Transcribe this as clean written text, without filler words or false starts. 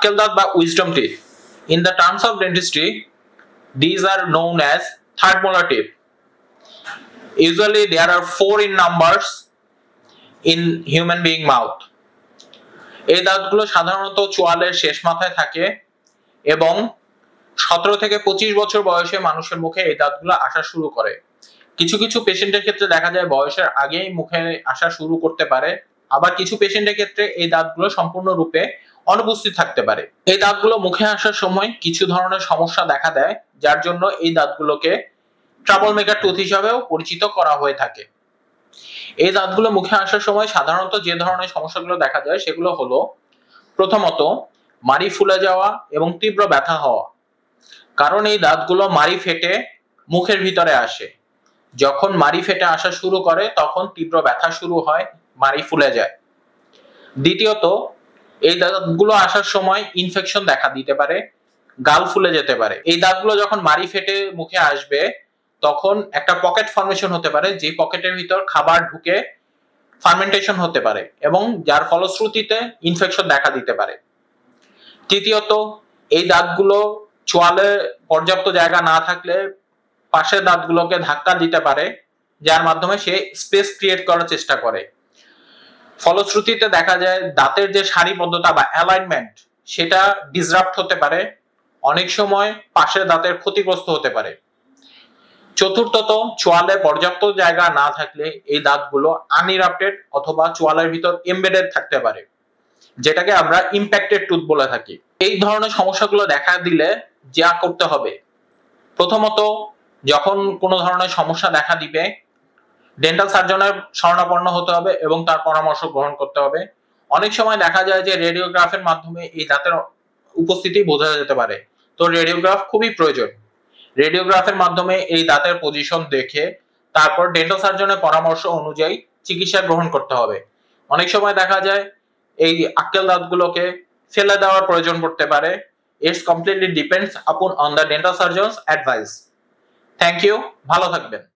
আক্কেল দাঁত বা wisdom teeth. In the terms of dentistry, these are known as third molar teeth. Usually there are 4 in numbers in human being mouth. এই দাঁতগুলো সাধারণত চোয়ালের শেষ মাথায় থাকে এবং 17 থেকে 25 বছর বয়সে মানুষের মুখে এই দাঁতগুলো আসা শুরু করে। কিছু কিছু পেশেন্টের ক্ষেত্রে দেখা যায় বয়সের আগেই মুখে আসা শুরু করতে পারে, আবার কিছু পেশেন্টের ক্ষেত্রে এই দাঁতগুলো সম্পূর্ণরূপে অনুপস্থিত থাকতে পারে। এই দাঁতগুলো মুখে আসার সময় কিছু ধরনের সমস্যা দেখা দেয়, যার জন্য এই দাঁতগুলোকে ট্রাবল মেকার টুথ হিসাবেও পরিচিত করা হয়ে থাকে। এই দাঁতগুলো মুখে আসার সময় সাধারণত যে ধরনের সমস্যাগুলো দেখা যায় সেগুলো হলো, প্রথমত মাড়ি ফুলে যাওয়া এবং তীব্র ব্যথা হওয়া। কারণ এই দাঁতগুলো মাড়ি ফেটে মুখের ভিতরে আসে। যখন মাড়ি ফেটে আসা শুরু করে তখন তীব্র ব্যথা শুরু হয়, মাড়ি ফুলে যায়। দ্বিতীয়ত, এই দাঁতগুলো আসার সময় ইনফেকশন দেখা দিতে পারে, গাল ফুলে যেতে পারে। এই দাঁতগুলো যখন মাড়ি ফেটে মুখে আসবে তখন একটা পকেট ফর্মেশন হতে পারে, যে পকেটের ভিতর খাবার ঢুকে ফার্মেন্টেশন হতে পারে এবং যার ফলশ্রুতিতে ইনফেকশন দেখা দিতে পারে। তৃতীয়ত, এই দাঁতগুলো চোয়ালে পর্যাপ্ত জায়গা না থাকলে পাশের দাঁতগুলোকে ধাক্কা দিতে পারে, যার মাধ্যমে সে স্পেস ক্রিয়েট করার চেষ্টা করে। ফলশ্রুতিতে দেখা যায় দাঁতের যে সারিবদ্ধতা বা অ্যালাইনমেন্ট সেটা ডিসরাপ্ট হতে পারে, অনেক সময় পাশের দাঁতের ক্ষতিগ্রস্ত হতে পারে। চতুর্থত, চোয়ালে পর্যাপ্ত জায়গা না থাকলে এই দাঁতগুলো আনইরাপ্টেড অথবা চোয়ালের ভিতর এমবেডেড থাকতে পারে, যেটাকে আমরা ইম্প্যাক্টেড টুথ বলে থাকি। এই ধরনের সমস্যাগুলো দেখা দিলে যা করতে হবে, প্রথমত যখন কোনো ধরনের সমস্যা দেখা দিবে ডেন্টাল সার্জনের শরণাপন্ন হতে হবে এবং তার পরামর্শ গ্রহণ করতে হবে। অনেক সময় দেখা যায় যে রেডিওগ্রাফের মাধ্যমে এই দাঁতের উপস্থিতি বোঝা যেতে পারে, তো রেডিওগ্রাফ খুবই প্রয়োজন। রেডিওগ্রাফের মাধ্যমে এই দাঁতের পজিশন দেখে তারপর ডেন্টাল সার্জনের পরামর্শ অনুযায়ী চিকিৎসা গ্রহণ করতে হবে। অনেক সময় দেখা যায় এই আক্কেল দাঁতগুলোকে ফেলে দেওয়ার প্রয়োজন পড়তে পারে। It's completely depends upon on the dental surgeon's advice. Thank you, ভালো থাকবেন।